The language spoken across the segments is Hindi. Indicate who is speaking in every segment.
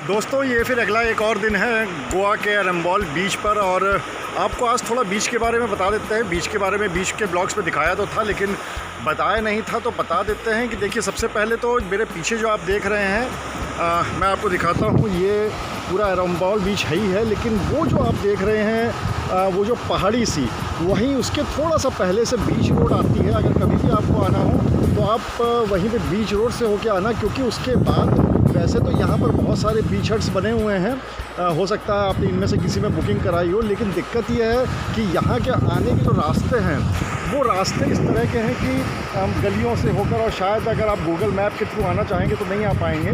Speaker 1: दोस्तों ये फिर अगला एक और दिन है गोवा के अरम्बोल बीच पर। और आपको आज थोड़ा बीच के बारे में बता देते हैं। बीच के बारे में बीच के ब्लॉग्स में दिखाया तो था, लेकिन बताया नहीं था, तो बता देते हैं कि देखिए सबसे पहले तो मेरे पीछे जो आप देख रहे हैं मैं आपको दिखाता हूँ। ये पूरा अरम्बोल बीच है ही है, लेकिन वो जो आप देख रहे हैं वो जो पहाड़ी सी, वहीं उसके थोड़ा सा पहले से बीच रोड आती है। अगर कभी भी आपको आना हो तो आप वहीं पे बीच रोड से होके आना, क्योंकि उसके बाद वैसे तो यहाँ पर बहुत सारे बीच हट्स बने हुए हैं। हो सकता है आपने इनमें से किसी में बुकिंग कराई हो, लेकिन दिक्कत यह है कि यहाँ के आने के जो रास्ते हैं वो रास्ते इस तरह के हैं कि गलियों से होकर, और शायद अगर आप गूगल मैप के थ्रू आना चाहेंगे तो नहीं आ पाएंगे।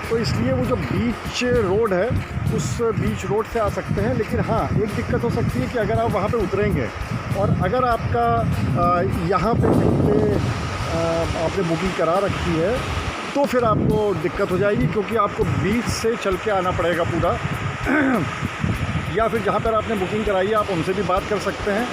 Speaker 1: तो इसलिए वो जो बीच रोड है उस बीच रोड से आ सकते हैं। लेकिन हाँ, एक दिक्कत हो सकती है कि अगर आप वहाँ पे उतरेंगे और अगर आपका यहाँ पे कहीं पे आपने बुकिंग करा रखी है तो फिर आपको दिक्कत हो जाएगी, क्योंकि आपको बीच से चल के आना पड़ेगा पूरा। या फिर जहाँ पर आपने बुकिंग कराई है आप उनसे भी बात कर सकते हैं,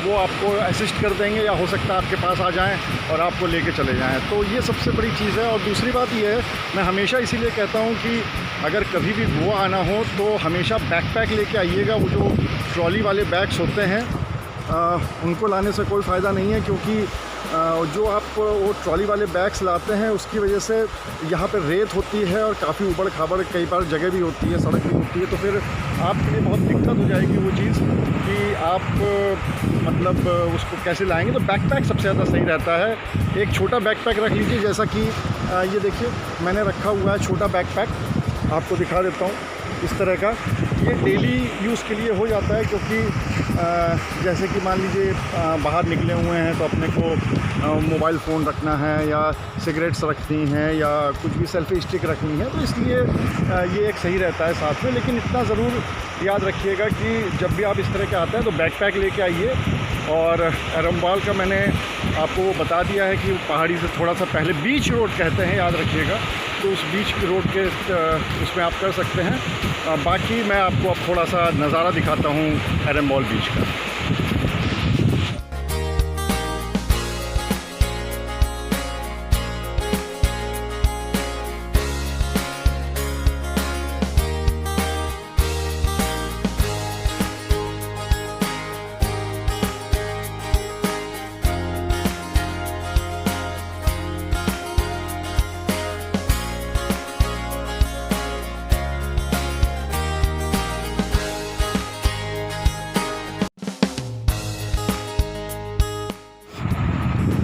Speaker 1: वो आपको असिस्ट कर देंगे, या हो सकता है आपके पास आ जाएं और आपको लेके चले जाएं। तो ये सबसे बड़ी चीज़ है। और दूसरी बात ये है, मैं हमेशा इसीलिए कहता हूँ कि अगर कभी भी गोवा आना हो तो हमेशा बैकपैक लेके आइएगा। वो जो ट्रॉली वाले बैग्स होते हैं उनको लाने से कोई फ़ायदा नहीं है, क्योंकि जो आप वो ट्रॉली वाले बैग्स लाते हैं उसकी वजह से यहाँ पर रेत होती है और काफ़ी ऊबड़ खाबड़ कई बार जगह भी होती है, सड़क भी होती है। तो फिर आपके लिए बहुत दिक्कत हो जाएगी वो चीज़ कि आप मतलब उसको कैसे लाएंगे। तो बैकपैक सबसे ज़्यादा सही रहता है। एक छोटा बैकपैक रख लीजिए, जैसा कि ये देखिए मैंने रखा हुआ है छोटा बैकपैक, आपको दिखा देता हूँ इस तरह का। ये डेली यूज़ के लिए हो जाता है, क्योंकि जैसे कि मान लीजिए बाहर निकले हुए हैं तो अपने को मोबाइल फ़ोन रखना है, या सिगरेट्स रखनी है, या कुछ भी सेल्फी स्टिक रखनी है, तो इसलिए ये एक सही रहता है साथ में। लेकिन इतना ज़रूर याद रखिएगा कि जब भी आप इस तरह के आते हैं तो बैकपैक लेके आइए। और अरम्बोल का मैंने आपको वो बता दिया है कि पहाड़ी से थोड़ा सा पहले बीच रोड कहते हैं, याद रखिएगा। तो उस बीच रोड के उसमें आप कर सकते हैं। बाकी मैं आपको अब थोड़ा सा नज़ारा दिखाता हूँ अरम्बोल बीच का।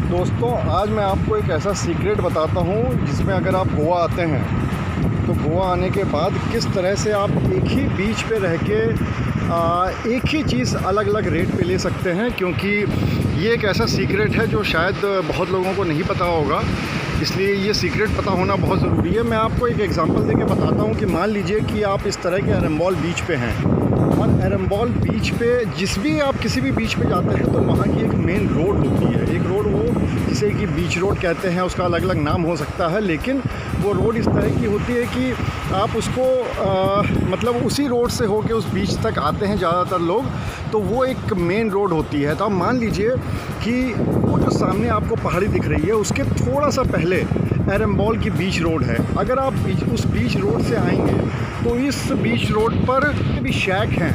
Speaker 1: दोस्तों आज मैं आपको एक ऐसा सीक्रेट बताता हूँ जिसमें अगर आप गोवा आते हैं तो गोवा आने के बाद किस तरह से आप एक ही बीच पे रह के एक ही चीज़ अलग अलग रेट पे ले सकते हैं। क्योंकि ये एक ऐसा सीक्रेट है जो शायद बहुत लोगों को नहीं पता होगा, इसलिए ये सीक्रेट पता होना बहुत ज़रूरी है। मैं आपको एक एग्जांपल देके बताता हूँ कि मान लीजिए कि आप इस तरह के अरम्बोल बीच पे हैं, और अरम्बोल बीच पे आप किसी भी बीच पे जाते हैं तो वहाँ की एक मेन रोड होती है। एक रोड वो जिसे कि बीच रोड कहते हैं, उसका अलग अलग नाम हो सकता है, लेकिन वो रोड इस तरह की होती है कि आप उसको मतलब उसी रोड से होके उस बीच तक आते हैं ज़्यादातर लोग। तो वो एक मेन रोड होती है। तो आप मान लीजिए कि वो जो सामने आपको पहाड़ी दिख रही है उसके थोड़ा सा पहले अरम्बोल की बीच रोड है। अगर आप उस बीच रोड से आएंगे तो इस बीच रोड पर भी शैक हैं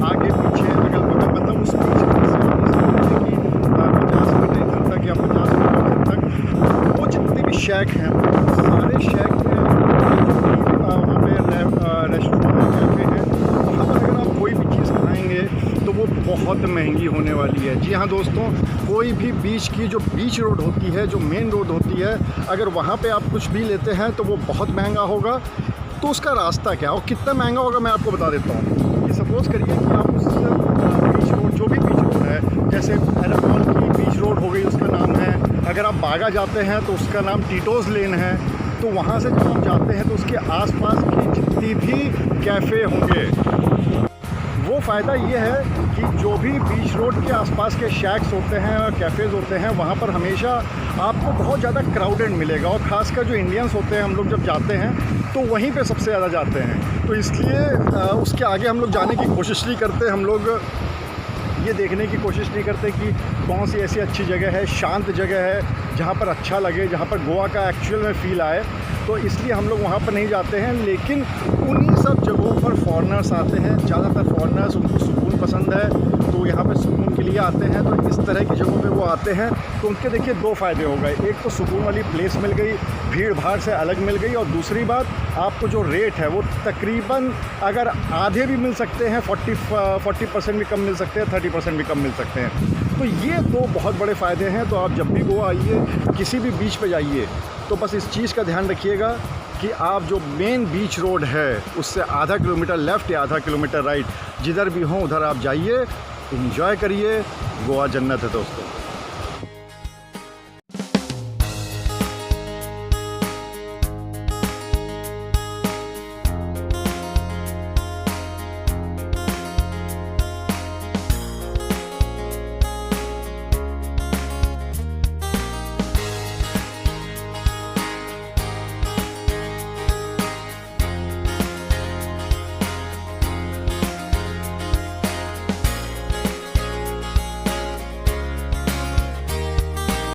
Speaker 1: आगे पीछे अगल बगल, मतलब उस बीच रोड से 50 मीटर इधर तक या 50 मीटर तक वो जितने भी शैक हैं सारे शैक में वहाँ पे रेस्टोरेंट हैं, कैफ़े हैं, वहाँ पर अगर आप कोई भी चीज़ खाएँगे तो वो बहुत महंगी होने वाली है। जी हाँ दोस्तों, कोई भी बीच की जो बीच रोड होती है, जो मेन रोड होती है, अगर वहाँ पे आप कुछ भी लेते हैं तो वो बहुत महंगा होगा। तो उसका रास्ता क्या और कितना महंगा होगा मैं आपको बता देता हूँ। ये सपोज़ करिए कि आप उस बीच रोड, जो भी बीच रोड है, जैसे अरम्बोल की बीच रोड हो गई उसका नाम है, अगर आप बागा जाते हैं तो उसका नाम टीटोज़ लेन है। तो वहाँ से जब आप जाते हैं तो उसके आसपास की जितनी भी कैफ़े होंगे, वो फ़ायदा ये है कि जो भी बीच रोड के आसपास के शैक्स होते हैं और कैफ़ेज़ होते हैं वहाँ पर हमेशा आपको बहुत ज़्यादा क्राउडेड मिलेगा। और ख़ासकर जो इंडियंस होते हैं, हम लोग जब जाते हैं तो वहीं पे सबसे ज़्यादा जाते हैं। तो इसलिए उसके आगे हम लोग जाने की कोशिश नहीं करते। हम लोग ये देखने की कोशिश नहीं करते कि कौन सी ऐसी अच्छी जगह है, शांत जगह है, जहाँ पर अच्छा लगे, जहाँ पर गोवा का एक्चुअल में फ़ील आए। तो इसलिए हम लोग वहाँ पर नहीं जाते हैं। लेकिन उन्हीं सब जगहों पर फॉरेनर्स आते हैं, ज़्यादातर फॉरेनर्स, उनको सुकून पसंद है तो यहाँ पे सुकून के लिए आते हैं। तो इस तरह की जगहों पे वो आते हैं तो उनके देखिए दो फ़ायदे हो गए, एक तो सुकून वाली प्लेस मिल गई, भीड़ भाड़ से अलग मिल गई, और दूसरी बात आपको जो रेट है वो तकरीबन अगर आधे भी मिल सकते हैं, 40% भी कम मिल सकते हैं, 30% भी कम मिल सकते हैं। तो ये दो बहुत बड़े फ़ायदे हैं। तो आप जब भी गोवा आइए, किसी भी बीच पे जाइए, तो बस इस चीज़ का ध्यान रखिएगा कि आप जो मेन बीच रोड है उससे आधा किलोमीटर लेफ़्ट या आधा किलोमीटर राइट, जिधर भी हों उधर आप जाइए, एंजॉय करिए। गोवा जन्नत है दोस्तों।